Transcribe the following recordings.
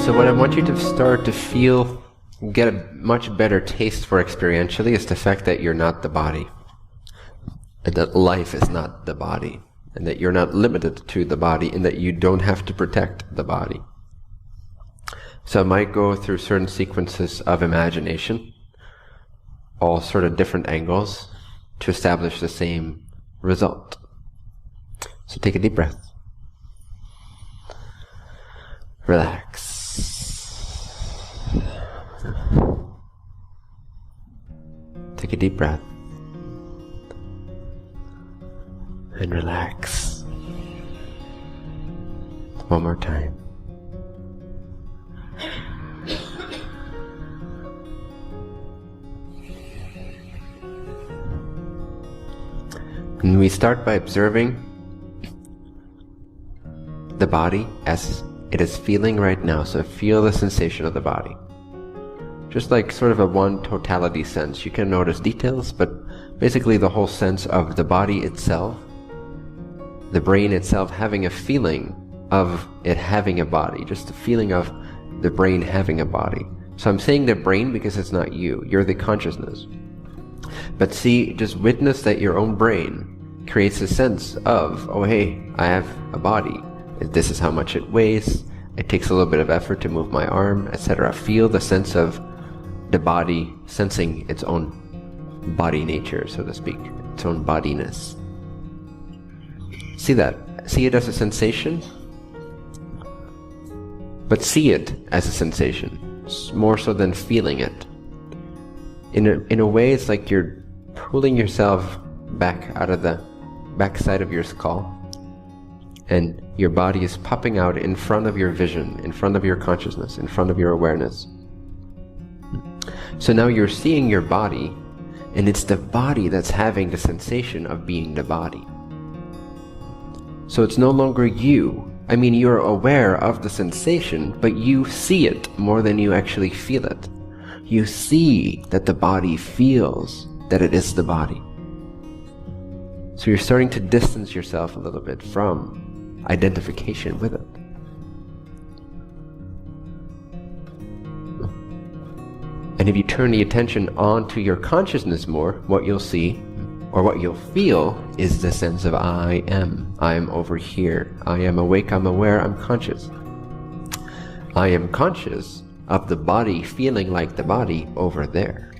So what I want you to start to feel, get a much better taste for experientially, is the fact that you're not the body. And that life is not the body. And that you're not limited to the body, and that you don't have to protect the body. So I might go through certain sequences of imagination, all sort of different angles, to establish the same result. So take a deep breath. Relax. Take a deep breath. And relax. One more time. And we start by observing the body as it is feeling right now. So feel the sensation of the body. Just like sort of a one totality sense. You can notice details, but basically the whole sense of the body itself, the brain itself having a feeling of it having a body, just the feeling of the brain having a body. So I'm saying the brain because it's not you, you're the consciousness. But see, just witness that your own brain creates a sense of, oh hey, I have a body. This is how much it weighs. It takes a little bit of effort to move my arm, etc. Feel the sense of the body sensing its own body nature, so to speak, its own bodiness. See that. See it as a sensation, but see it as a sensation, more so than feeling it. In a way, it's like you're pulling yourself back out of the backside of your skull, and your body is popping out in front of your vision, in front of your consciousness, in front of your awareness. So now you're seeing your body, and it's the body that's having the sensation of being the body. So it's no longer you. I mean, you're aware of the sensation, but you see it more than you actually feel it. You see that the body feels that it is the body. So you're starting to distance yourself a little bit from identification with it. And if you turn the attention onto your consciousness more, what you'll see, or what you'll feel, is the sense of I am. I am over here. I am awake, I'm aware, I'm conscious. I am conscious of the body feeling like the body over there.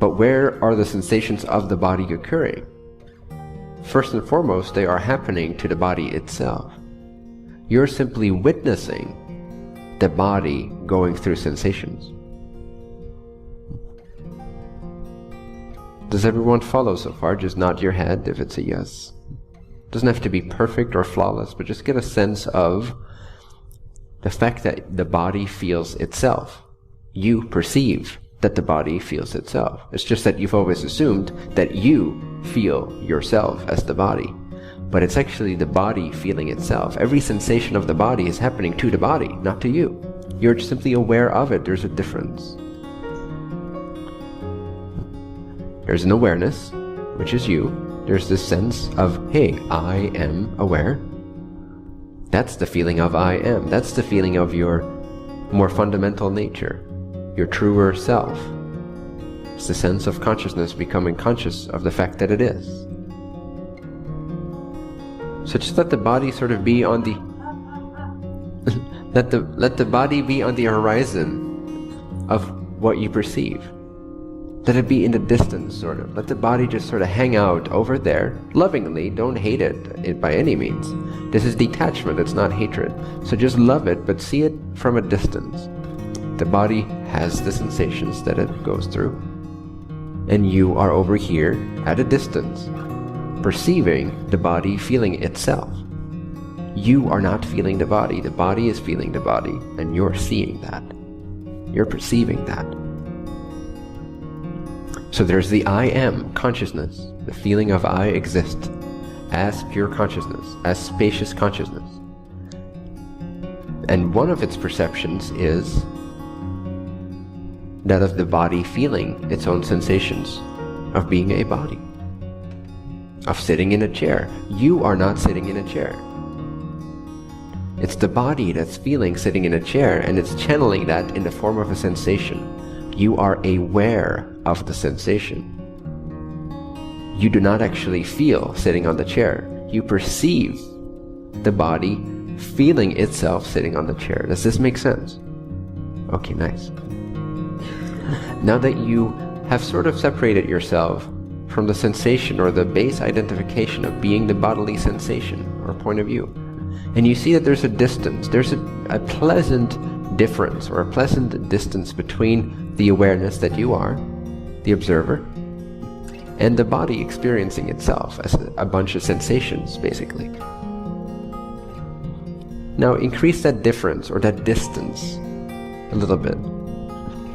But where are the sensations of the body occurring? First and foremost, they are happening to the body itself. You're simply witnessing the body going through sensations. Does everyone follow so far? Just nod your head if it's a yes. Doesn't have to be perfect or flawless, but just get a sense of the fact that the body feels itself. You perceive that the body feels itself. It's just that you've always assumed that you feel yourself as the body. But it's actually the body feeling itself. Every sensation of the body is happening to the body, not to you. You're simply aware of it. There's a difference. There's an awareness, which is you. There's this sense of, hey, I am aware. That's the feeling of I am. That's the feeling of your more fundamental nature, your truer self. It's the sense of consciousness becoming conscious of the fact that it is. So just let the body sort of be on the let the body be on the horizon of what you perceive. Let it be in the distance, sort of. Let the body just sort of hang out over there, lovingly. Don't hate it by any means. This is detachment, it's not hatred. So just love it, but see it from a distance. The body has the sensations that it goes through. And you are over here at a distance, perceiving the body feeling itself. You are not feeling the body is feeling the body, and you're seeing that. You're perceiving that. So there's the I am consciousness, the feeling of I exist as pure consciousness, as spacious consciousness. And one of its perceptions is that of the body feeling its own sensations of being a body, of sitting in a chair. You are not sitting in a chair. It's the body that's feeling sitting in a chair, and it's channeling that in the form of a sensation. You are aware of the sensation. You do not actually feel sitting on the chair. You perceive the body feeling itself sitting on the chair. Does this make sense? Okay, nice. Now that you have sort of separated yourself from the sensation or the base identification of being the bodily sensation or point of view, and you see that there's a distance, there's a pleasant difference or a pleasant distance between the awareness that you are, the observer, and the body experiencing itself as a bunch of sensations, basically. Now increase that difference or that distance a little bit.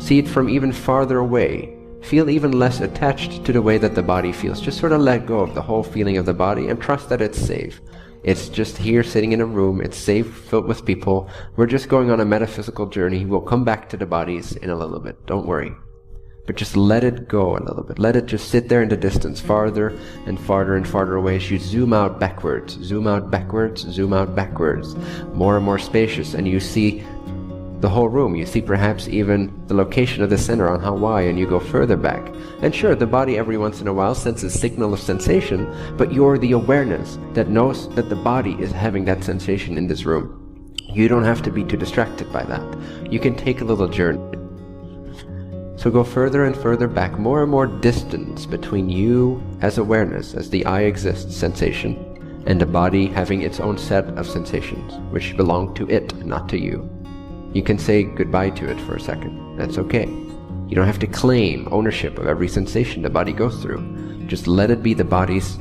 See it from even farther away. Feel even less attached to the way that the body feels. Just sort of let go of the whole feeling of the body and trust that it's safe. It's just here sitting in a room. It's safe, filled with people. We're just going on a metaphysical journey. We'll come back to the bodies in a little bit. Don't worry. But just let it go a little bit. Let it just sit there in the distance, farther and farther and farther away as you zoom out backwards, zoom out backwards, zoom out backwards, more and more spacious, and you see the whole room. You see perhaps even the location of the center on Hawaii, and you go further back. And sure, the body every once in a while sends a signal of sensation, but you're the awareness that knows that the body is having that sensation in this room. You don't have to be too distracted by that. You can take a little journey. So go further and further back, more and more distance between you as awareness, as the I exist sensation, and the body having its own set of sensations, which belong to it, not to you. You can say goodbye to it for a second. That's okay. You don't have to claim ownership of every sensation the body goes through. Just let it be the body's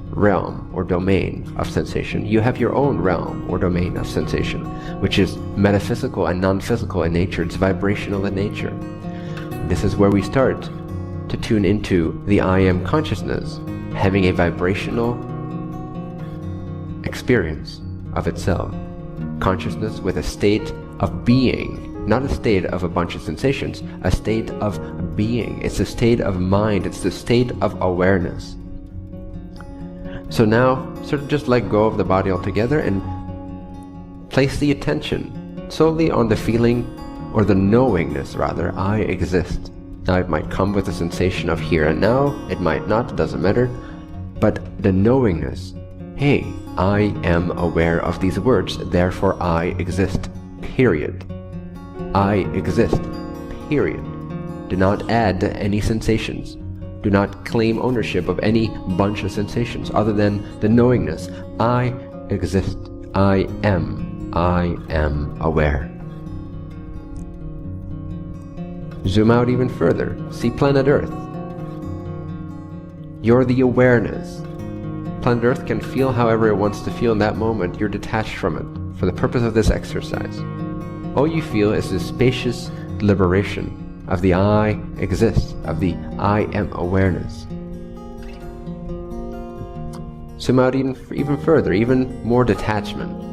realm or domain of sensation. You have your own realm or domain of sensation, which is metaphysical and non-physical in nature. It's vibrational in nature. This is where we start to tune into the I am consciousness, having a vibrational experience of itself. Consciousness with a state of being, not a state of a bunch of sensations, a state of being. It's a state of mind, it's the state of awareness. So now, sort of just let go of the body altogether and place the attention solely on the feeling, or the knowingness rather, I exist. Now it might come with a sensation of here and now, it might not, it doesn't matter, but the knowingness, hey, I am aware of these words, therefore I exist, period. I exist, period. Do not add any sensations. Do not claim ownership of any bunch of sensations other than the knowingness. I exist, I am aware. Zoom out even further. See planet Earth. You're the awareness. Planet Earth can feel however it wants to feel in that moment. You're detached from it for the purpose of this exercise. All you feel is the spacious liberation of the I exist, of the I am awareness. Zoom out even further, even more detachment.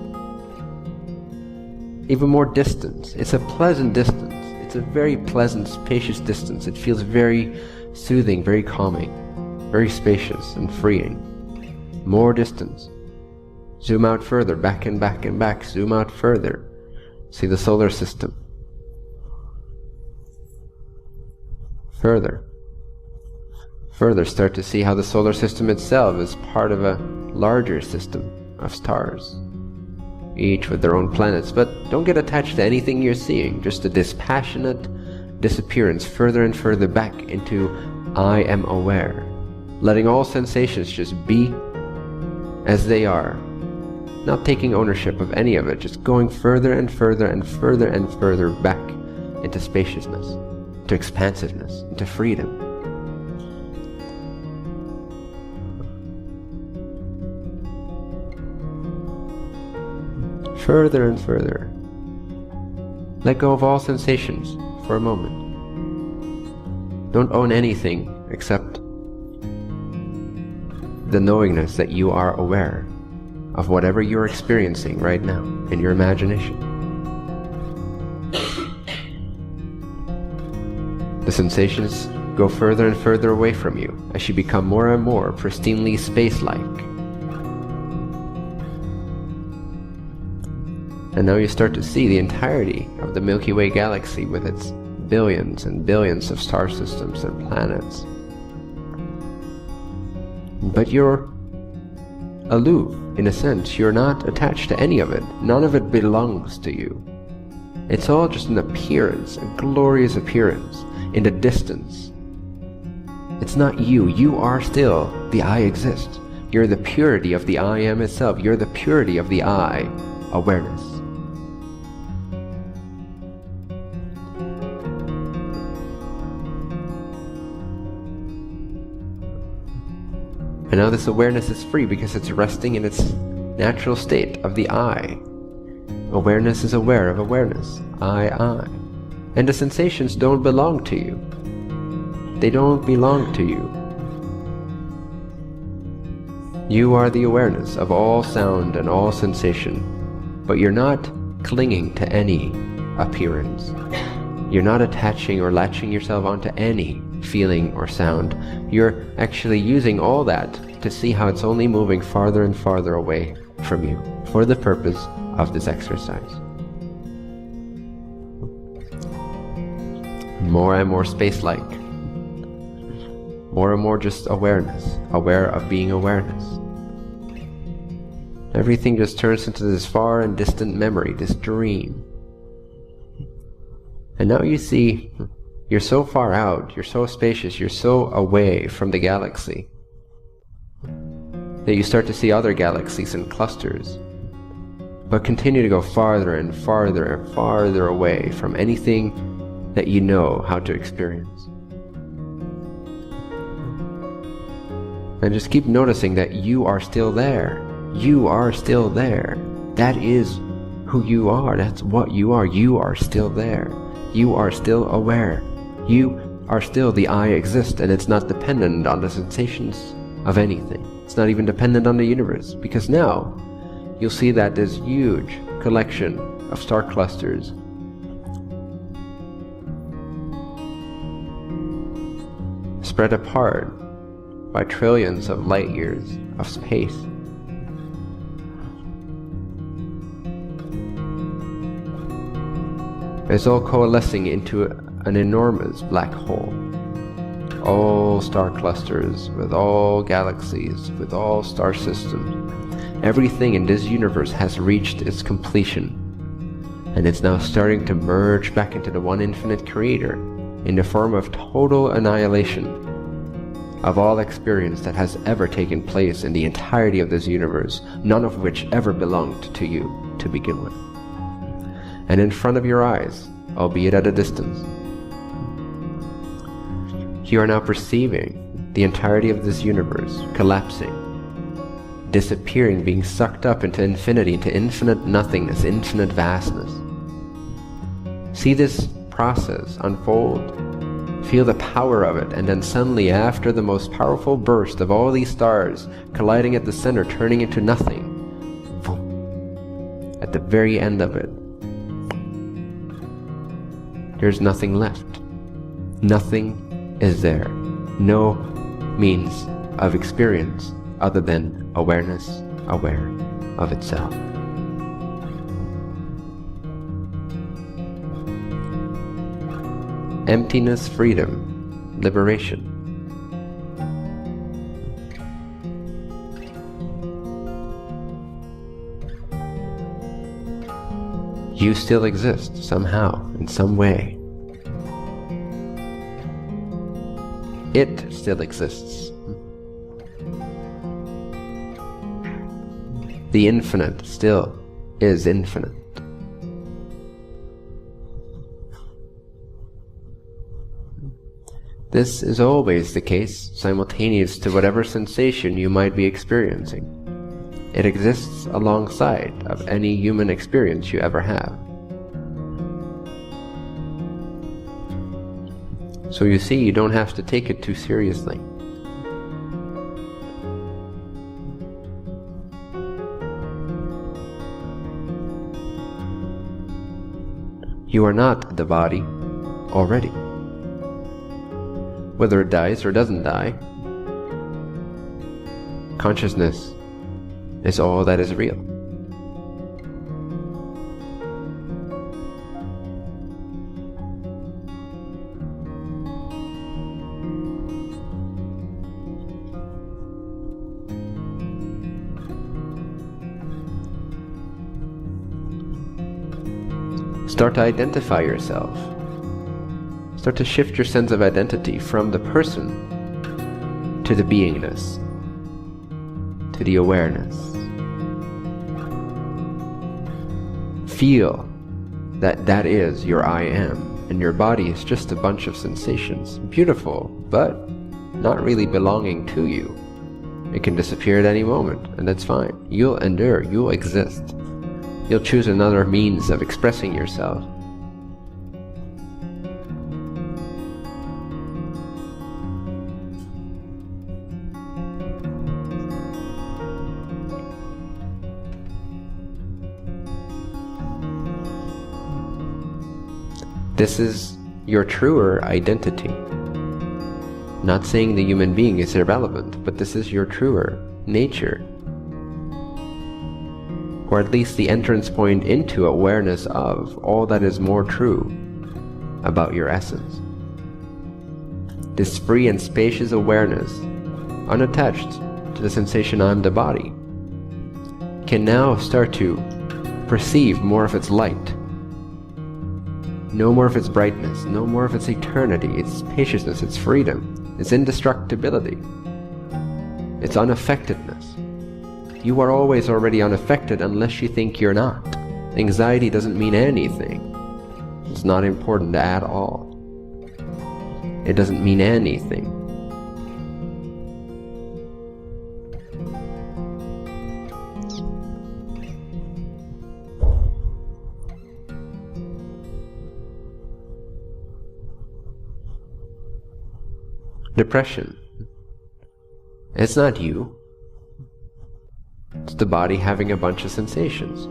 Even more distance. It's a pleasant distance. It's a very pleasant, spacious distance. It feels very soothing, very calming, very spacious and freeing. More distance. Zoom out further, back and back and back. Zoom out further. See the solar system. Further. Further, start to see how the solar system itself is part of a larger system of stars, each with their own planets. But don't get attached to anything you're seeing, just a dispassionate disappearance further and further back into I am aware, letting all sensations just be as they are, not taking ownership of any of it, just going further and further and further and further back into spaciousness, into expansiveness, into freedom. Further and further. Let go of all sensations for a moment. Don't own anything except the knowingness that you are aware of whatever you're experiencing right now in your imagination. The sensations go further and further away from you as you become more and more pristinely space-like. And now you start to see the entirety of the Milky Way galaxy with its billions and billions of star systems and planets. But you're aloof, in a sense. You're not attached to any of it. None of it belongs to you. It's all just an appearance, a glorious appearance, in the distance. It's not you. You are still the I exist. You're the purity of the I am itself. You're the purity of the I awareness. And now this awareness is free because it's resting in its natural state of the I. Awareness is aware of awareness. I. And the sensations don't belong to you. They don't belong to you. You are the awareness of all sound and all sensation, but you're not clinging to any appearance. You're not attaching or latching yourself onto any feeling or sound. You're actually using all that to see how it's only moving farther and farther away from you for the purpose of this exercise. More and more space-like. More and more just awareness, aware of being awareness. Everything just turns into this far and distant memory, this dream. And now you see, you're so far out, you're so spacious, you're so away from the galaxy, that you start to see other galaxies and clusters, but continue to go farther and farther and farther away from anything that you know how to experience. And just keep noticing that you are still there. You are still there. That is who you are. That's what you are. You are still there. You are still aware. You are still the I exist, and it's not dependent on the sensations of anything. It's not even dependent on the universe, because now you'll see that this huge collection of star clusters spread apart by trillions of light years of space. It's all coalescing into an enormous black hole. All star clusters, with all galaxies, with all star systems. Everything in this universe has reached its completion, and it's now starting to merge back into the one infinite creator in the form of total annihilation of all experience that has ever taken place in the entirety of this universe, none of which ever belonged to you to begin with. And in front of your eyes, albeit at a distance, you are now perceiving the entirety of this universe collapsing, disappearing, being sucked up into infinity, into infinite nothingness, infinite vastness. See this process unfold. Feel the power of it, and then suddenly, after the most powerful burst of all these stars colliding at the center, turning into nothing, boom, at the very end of it, there's nothing left. Nothing is there. No means of experience other than awareness, aware of itself. Emptiness, freedom, liberation. You still exist somehow, in some way. It still exists. The infinite still is infinite. This is always the case, simultaneous to whatever sensation you might be experiencing. It exists alongside of any human experience you ever have. So you see, you don't have to take it too seriously. You are not the body already. Whether it dies or doesn't die, consciousness is all that is real. Start to identify yourself. Start to shift your sense of identity from the person to the beingness, to the awareness. Feel that that is your I am, and your body is just a bunch of sensations. Beautiful, but not really belonging to you. It can disappear at any moment, and that's fine. You'll endure, you'll exist. You'll choose another means of expressing yourself. This is your truer identity. Not saying the human being is irrelevant, but this is your truer nature. Or at least the entrance point into awareness of all that is more true about your essence. This free and spacious awareness, unattached to the sensation I'm the body, can now start to perceive more of its light. No more of its brightness, no more of its eternity, its spaciousness, its freedom, its indestructibility, its unaffectedness. You are always already unaffected unless you think you're not. Anxiety doesn't mean anything. It's not important at all. It doesn't mean anything. Depression. It's not you. It's the body having a bunch of sensations.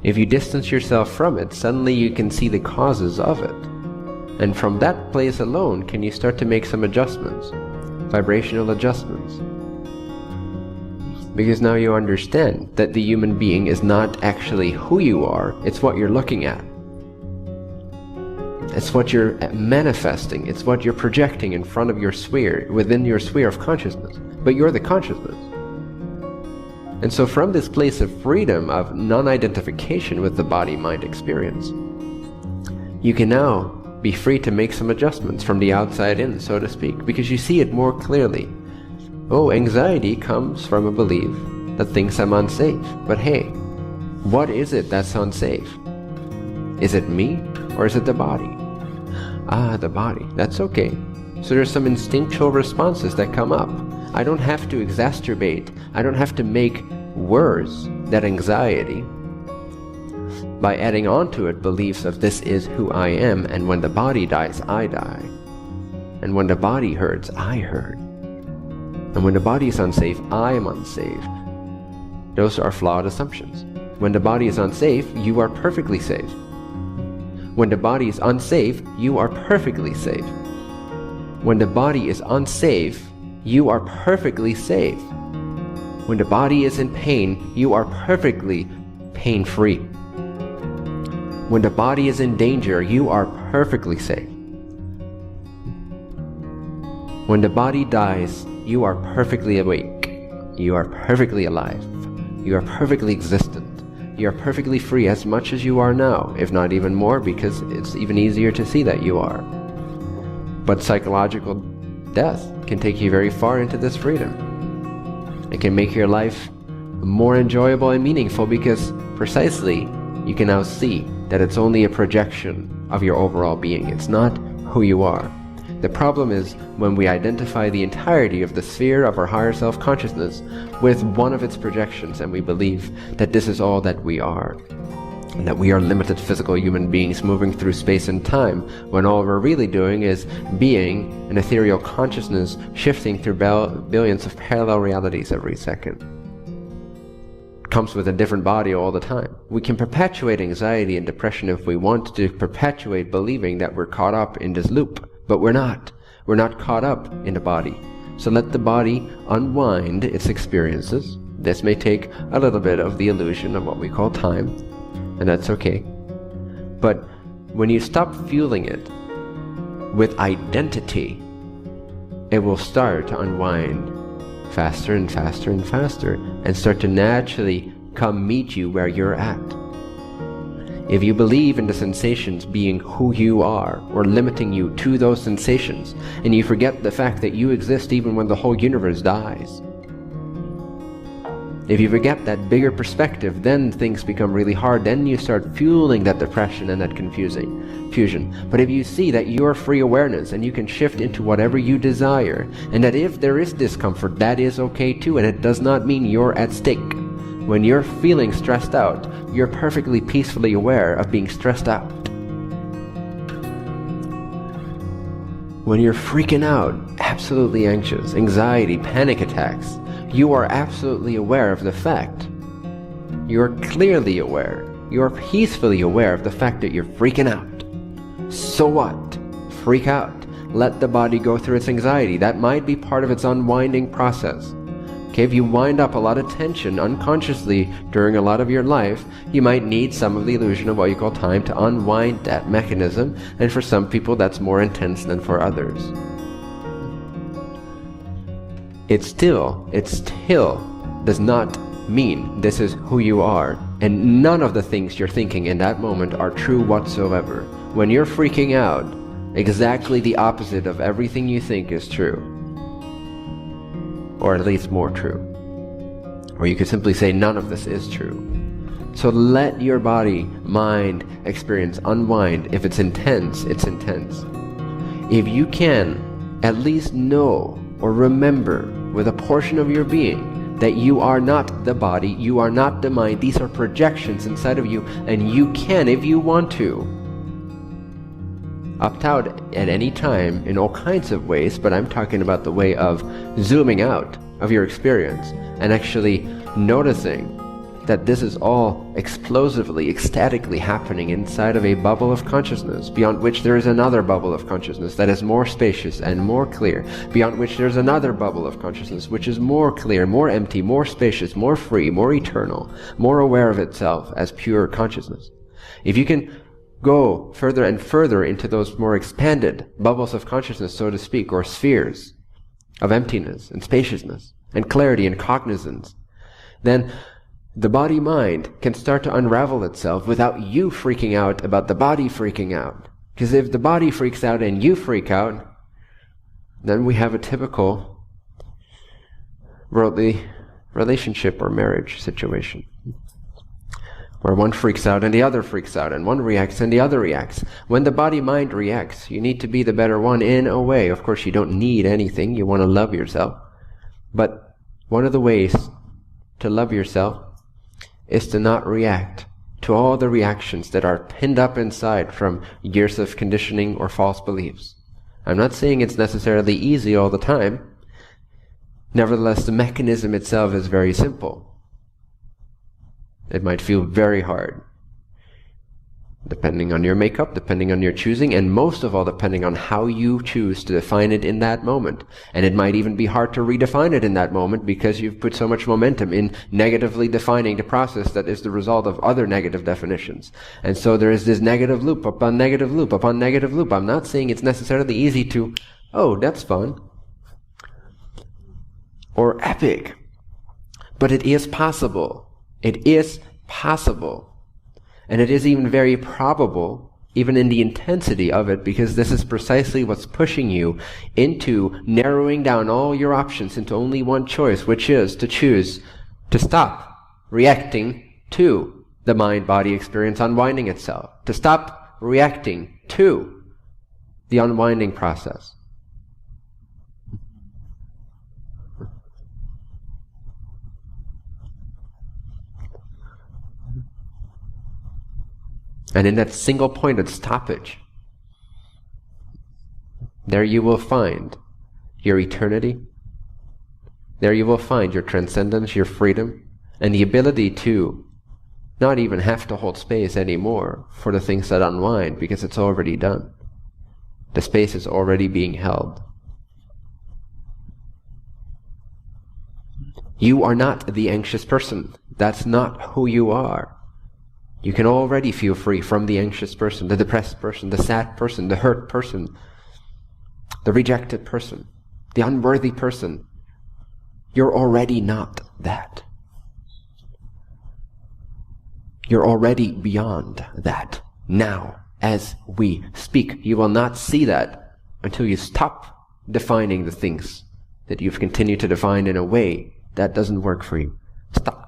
If you distance yourself from it, suddenly you can see the causes of it. And from that place alone can you start to make some adjustments, vibrational adjustments. Because now you understand that the human being is not actually who you are, it's what you're looking at. It's what you're manifesting, it's what you're projecting in front of your sphere, within your sphere of consciousness. But you're the consciousness. And so from this place of freedom, of non-identification with the body-mind experience, you can now be free to make some adjustments from the outside in, so to speak, because you see it more clearly. Oh, anxiety comes from a belief that thinks I'm unsafe. But hey, what is it that's unsafe? Is it me or is it the body? Ah, the body. That's okay. So there's some instinctual responses that come up. I don't have to exacerbate, I don't have to make worse that anxiety by adding on to it beliefs of this is who I am, and when the body dies, I die. And when the body hurts, I hurt. And when the body is unsafe, I am unsafe. Those are flawed assumptions. When the body is unsafe, you are perfectly safe. When the body is unsafe, you are perfectly safe. When the body is unsafe, you are perfectly safe. When the body is in pain, you are perfectly pain-free. When the body is in danger, you are perfectly safe. When the body dies, you are perfectly awake. You are perfectly alive. You are perfectly existent. You are perfectly free as much as you are now, if not even more, because it's even easier to see that you are. But psychological death can take you very far into this freedom. It can make your life more enjoyable and meaningful because precisely you can now see that it's only a projection of your overall being. It's not who you are. The problem is when we identify the entirety of the sphere of our higher self-consciousness with one of its projections and we believe that this is all that we are, and that we are limited physical human beings moving through space and time, when all we're really doing is being an ethereal consciousness shifting through billions of parallel realities every second. It comes with a different body all the time. We can perpetuate anxiety and depression if we want to perpetuate believing that we're caught up in this loop. But we're not. We're not caught up in the body. So let the body unwind its experiences. This may take a little bit of the illusion of what we call time, and that's okay. But when you stop fueling it with identity, it will start to unwind faster and faster and faster, and start to naturally come meet you where you're at. If you believe in the sensations being who you are, or limiting you to those sensations, and you forget the fact that you exist even when the whole universe dies, if you forget that bigger perspective, then things become really hard. Then you start fueling that depression and that confusion. But if you see that you're free awareness and you can shift into whatever you desire, and that if there is discomfort, that is okay too, and it does not mean you're at stake. When you're feeling stressed out, you're perfectly peacefully aware of being stressed out. When you're freaking out, absolutely anxious, anxiety, panic attacks, you are absolutely aware of the fact. You're clearly aware. You're peacefully aware of the fact that you're freaking out. So what? Freak out. Let the body go through its anxiety. That might be part of its unwinding process. Okay, if you wind up a lot of tension unconsciously during a lot of your life, you might need some of the illusion of what you call time to unwind that mechanism, and for some people that's more intense than for others. It still does not mean this is who you are, and none of the things you're thinking in that moment are true whatsoever. When you're freaking out, exactly the opposite of everything you think is true, or at least more true. Or you could simply say none of this is true. So let your body, mind, experience unwind. If it's intense, it's intense. If you can at least know or remember with a portion of your being that you are not the body, you are not the mind, these are projections inside of you, and you can, if you want to, opt out at any time in all kinds of ways, but I'm talking about the way of zooming out of your experience and actually noticing that this is all explosively, ecstatically happening inside of a bubble of consciousness, beyond which there is another bubble of consciousness that is more spacious and more clear, beyond which there's another bubble of consciousness which is more clear, more empty, more spacious, more free, more eternal, more aware of itself as pure consciousness. If you can go further and further into those more expanded bubbles of consciousness, so to speak, or spheres of emptiness and spaciousness and clarity and cognizance, then the body-mind can start to unravel itself without you freaking out about the body freaking out. Because if the body freaks out and you freak out, then we have a typical worldly relationship or marriage situation, where one freaks out and the other freaks out, and one reacts and the other reacts. When the body-mind reacts, you need to be the better one in a way. Of course, you don't need anything. You want to love yourself. But one of the ways to love yourself is to not react to all the reactions that are pinned up inside from years of conditioning or false beliefs. I'm not saying it's necessarily easy all the time. Nevertheless, the mechanism itself is very simple. It might feel very hard, depending on your makeup, depending on your choosing, and most of all depending on how you choose to define it in that moment. And it might even be hard to redefine it in that moment because you've put so much momentum in negatively defining the process that is the result of other negative definitions. And so there is this negative loop upon negative loop upon negative loop. I'm not saying it's necessarily easy to, oh, that's fun, or epic, but it is possible. It is possible. And it is even very probable, even in the intensity of it, because this is precisely what's pushing you into narrowing down all your options into only one choice, which is to choose to stop reacting to the mind-body experience unwinding itself, to stop reacting to the unwinding process. And in that single pointed stoppage, there you will find your eternity. There you will find your transcendence, your freedom, and the ability to not even have to hold space anymore for the things that unwind, because it's already done. The space is already being held. You are not the anxious person. That's not who you are. You can already feel free from the anxious person, the depressed person, the sad person, the hurt person, the rejected person, the unworthy person. You're already not that. You're already beyond that. Now, as we speak, you will not see that until you stop defining the things that you've continued to define in a way that doesn't work for you. Stop